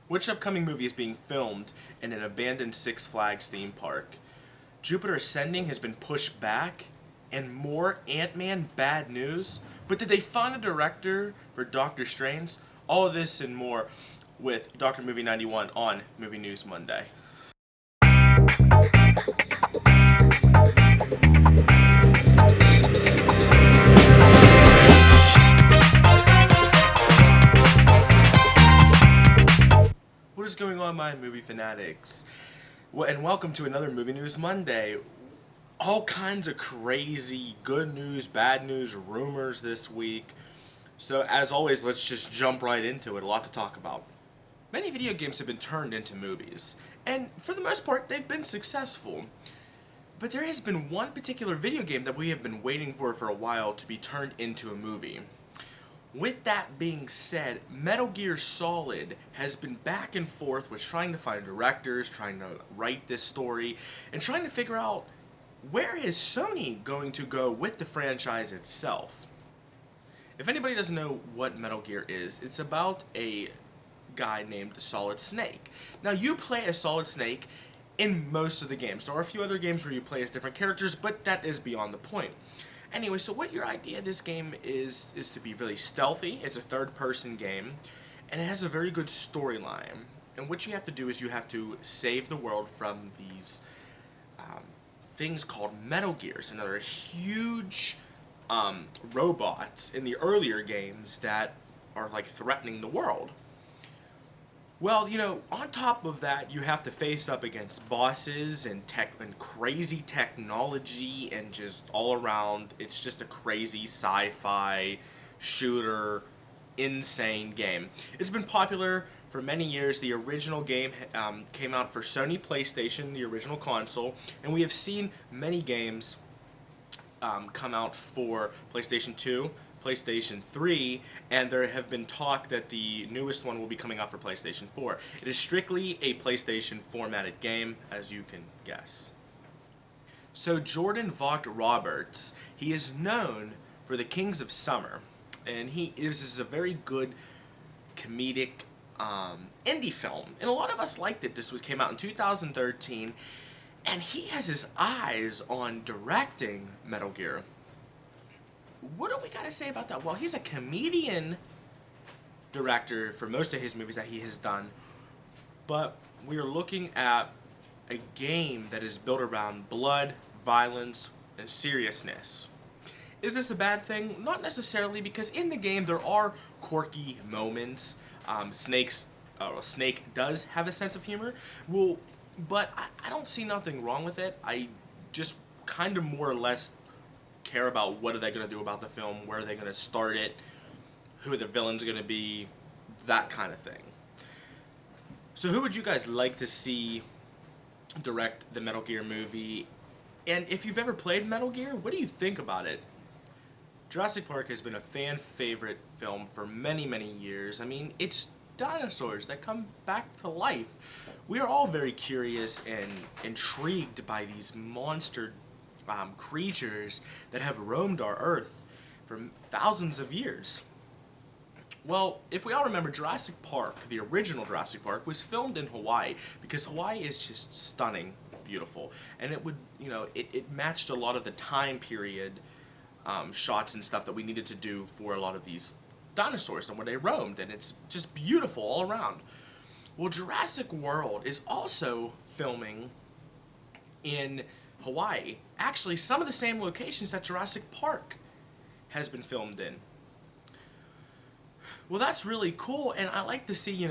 Which upcoming movie is being filmed in an abandoned Six Flags theme park? Jupiter Ascending has been pushed back, and more Ant-Man bad news. But did they find a director for Dr.Strange? All of this and more with Dr. Movie 91 on Movie News Monday. What is going on, my movie fanatics? Well, and welcome to another Movie News Monday. All kinds of crazy good news, bad news, rumors this week. So, as always, let's just jump right into it. A lot to talk about. Many video games have been turned into movies, and for the most part, they've been successful. But there has been one particular video game that we have been waiting for a while to be turned into a movie. With that being said, Metal Gear Solid has been back and forth with trying to find directors, trying to write this story, and trying to figure out where is Sony going to go with the franchise itself. If anybody doesn't know what Metal Gear is, it's about a guy named Solid Snake. Now, you play as Solid Snake in most of the games. There are a few other games where you play as different characters, but that is beyond the point. Anyway, so what your idea of this game is to be really stealthy. It's a third-person game, and it has a very good storyline. And what you have to do is you have to save the world from these things called Metal Gears, and they're huge robots in the earlier games that are like threatening the world. Well, on top of that, you have to face up against bosses and crazy technology and just all around. It's just a crazy sci-fi shooter, insane game. It's been popular for many years. The original game came out for Sony PlayStation, the original console, and we have seen many games come out for PlayStation 2, PlayStation 3, and there have been talk that the newest one will be coming out for PlayStation 4. It is strictly a PlayStation formatted game, as you can guess. So Jordan Vogt-Roberts, he is known for The Kings of Summer, and this is a very good comedic indie film, and a lot of us liked it. This came out in 2013, and he has his eyes on directing Metal Gear. What do we gotta say about that? Well, he's a comedian director for most of his movies that he has done, but we are looking at a game that is built around blood, violence, and seriousness. Is this a bad thing? Not necessarily, because in the game there are quirky moments. Snake does have a sense of humor. Well, but I don't see nothing wrong with it. I just kind of more or less care about what are they going to do about the film, where are they going to start it, who the villains are going to be, that kind of thing. So who would you guys like to see direct the Metal Gear movie? And if you've ever played Metal Gear, what do you think about it? Jurassic Park has been a fan favorite film for many, many years. I mean, it's dinosaurs that come back to life. We are all very curious and intrigued by these monster creatures that have roamed our Earth for thousands of years. Well, if we all remember, Jurassic Park, the original Jurassic Park, was filmed in Hawaii because Hawaii is just stunning, beautiful, and it matched a lot of the time period shots and stuff that we needed to do for a lot of these dinosaurs and where they roamed, and it's just beautiful all around. Well, Jurassic World is also filming in Hawaii. Actually, some of the same locations that Jurassic Park has been filmed in. Well, that's really cool, and I like to see,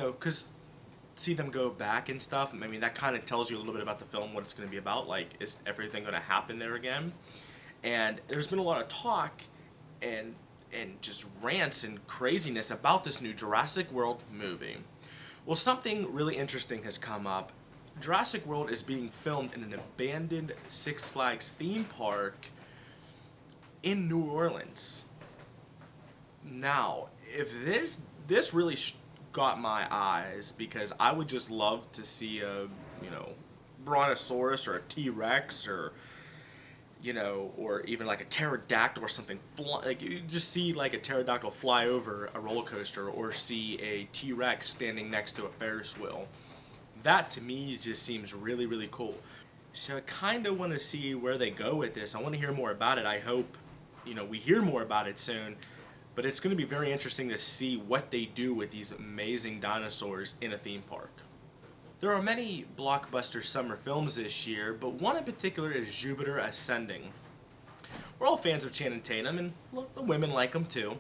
see them go back and stuff. I mean, that kind of tells you a little bit about the film, what it's going to be about. Like, is everything going to happen there again? And there's been a lot of talk and just rants and craziness about this new Jurassic World movie. Well, something really interesting has come up. Jurassic World is being filmed in an abandoned Six Flags theme park in New Orleans. Now, if this really got my eyes, because I would just love to see a, Brontosaurus or a T-Rex or or even like a pterodactyl or something. Like you just see like a pterodactyl fly over a roller coaster, or see a T-Rex standing next to a Ferris wheel. That to me just seems really, really cool. So I kind of want to see where they go with this. I want to hear more about it. I hope, we hear more about it soon. But it's going to be very interesting to see what they do with these amazing dinosaurs in a theme park. There are many blockbuster summer films this year, but one in particular is Jupiter Ascending. We're all fans of Channing Tatum, and look, the women like him too.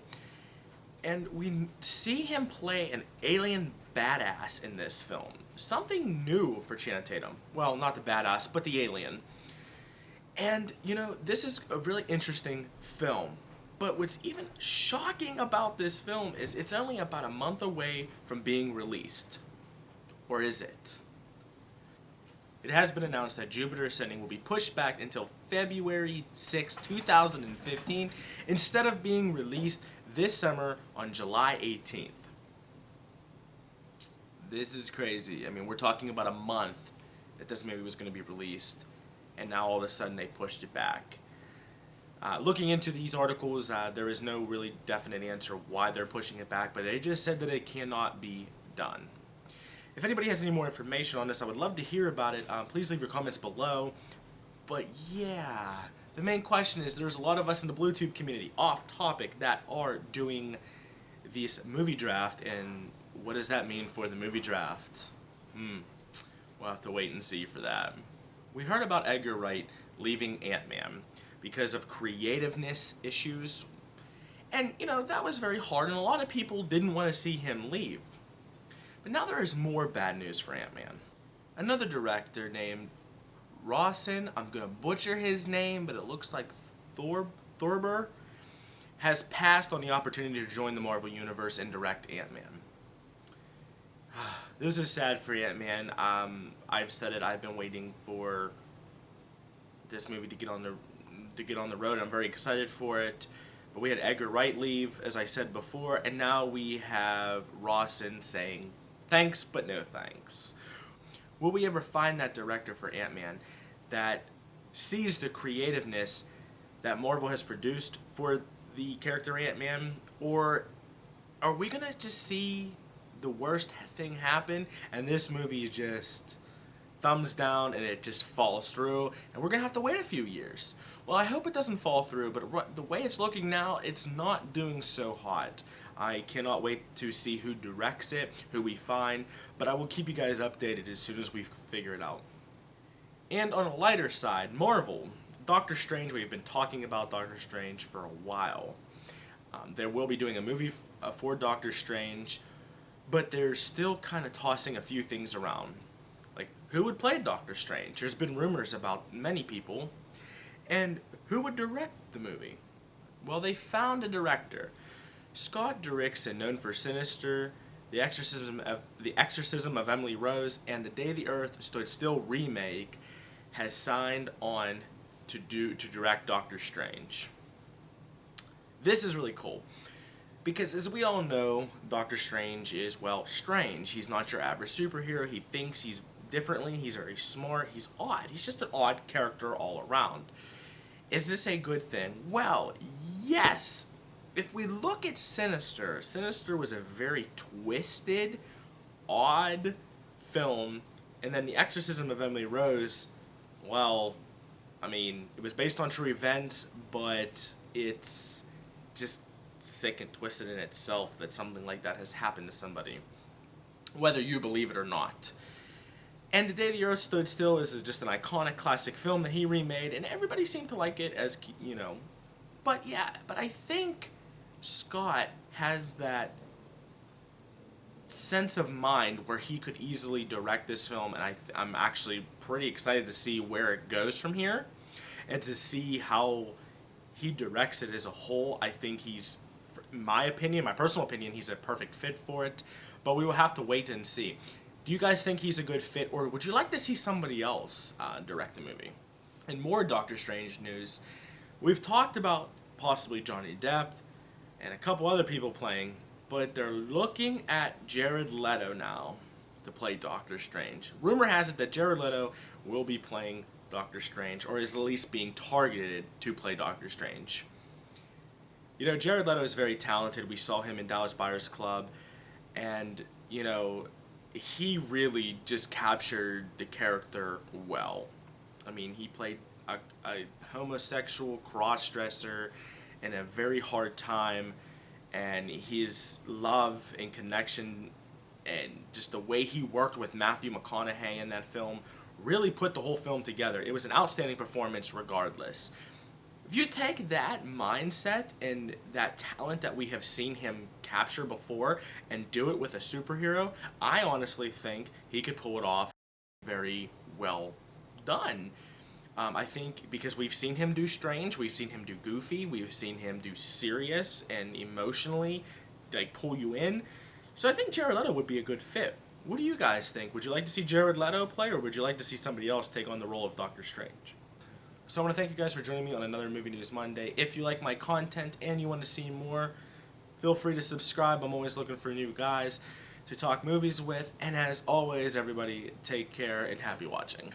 And we see him play an alien badass in this film. Something new for Channing Tatum. Well, not the badass, but the alien. And, this is a really interesting film. But what's even shocking about this film is it's only about a month away from being released. Or is it? It has been announced that Jupiter Ascending will be pushed back until February 6, 2015, instead of being released this summer on July 18th. This is crazy. I mean, we're talking about a month that this movie was going to be released, and now all of a sudden they pushed it back. Looking into these articles, there is no really definite answer why they're pushing it back, but they just said that it cannot be done. If anybody has any more information on this, I would love to hear about it. Please leave your comments below. But yeah, the main question is, there's a lot of us in the BlueTube community, off topic, that are doing this movie draft, and what does that mean for the movie draft? We'll have to wait and see for that. We heard about Edgar Wright leaving Ant-Man because of creativeness issues. And, that was very hard, and a lot of people didn't want to see him leave. But now there is more bad news for Ant-Man. Another director named Rawson, I'm going to butcher his name, but it looks like Thorber, has passed on the opportunity to join the Marvel Universe and direct Ant-Man. This is sad for Ant-Man. I've said it, I've been waiting for this movie to get on the road. I'm very excited for it. But we had Edgar Wright leave, as I said before, and now we have Rawson saying thanks, but no thanks. Will we ever find that director for Ant-Man that sees the creativeness that Marvel has produced for the character Ant-Man? Or are we going to just see the worst thing happen and this movie just thumbs down and it just falls through and we're going to have to wait a few years? Well, I hope it doesn't fall through, but the way it's looking now, it's not doing so hot. I cannot wait to see who directs it, who we find, but I will keep you guys updated as soon as we figure it out. And on a lighter side, Marvel. Doctor Strange, we've been talking about Doctor Strange for a while. They will be doing a movie for Doctor Strange, but they're still kind of tossing a few things around. Like, who would play Doctor Strange? There's been rumors about many people. And who would direct the movie? Well, they found a director. Scott Derrickson, known for Sinister, The Exorcism of Emily Rose, and The Day the Earth Stood Still remake, has signed on to direct Doctor Strange. This is really cool. Because as we all know, Doctor Strange is, well, strange. He's not your average superhero. He thinks he's differently. He's very smart. He's odd. He's just an odd character all around. Is this a good thing? Well, yes. If we look at Sinister, Sinister was a very twisted, odd film. And then The Exorcism of Emily Rose, well, I mean, it was based on true events, but it's just sick and twisted in itself that something like that has happened to somebody, whether you believe it or not. And The Day the Earth Stood Still is just an iconic classic film that he remade, and everybody seemed to like it, as but yeah, but I think Scott has that sense of mind where he could easily direct this film, and I'm actually pretty excited to see where it goes from here and to see how he directs it as a whole. I think he's, in my personal opinion, he's a perfect fit for it, but we will have to wait and see. Do you guys think he's a good fit, or would you like to see somebody else direct the movie? And more Doctor Strange news, we've talked about possibly Johnny Depp and a couple other people playing, but they're looking at Jared Leto now to play Doctor Strange. Rumor has it that Jared Leto will be playing Doctor Strange, or is at least being targeted to play Doctor Strange. You know, Jared Leto is very talented. We saw him in Dallas Buyers Club, and, you know, he really just captured the character well. I mean, he played a homosexual cross-dresser in a very hard time, and his love and connection and just the way he worked with Matthew McConaughey in that film really put the whole film together. It was an outstanding performance regardless. If you take that mindset and that talent that we have seen him capture before and do it with a superhero, I honestly think he could pull it off very well done. I think because we've seen him do strange, we've seen him do goofy, we've seen him do serious and emotionally, like, pull you in. So I think Jared Leto would be a good fit. What do you guys think? Would you like to see Jared Leto play, or would you like to see somebody else take on the role of Doctor Strange? So I want to thank you guys for joining me on another Movie News Monday. If you like my content and you want to see more, feel free to subscribe. I'm always looking for new guys to talk movies with. And as always, everybody, take care and happy watching.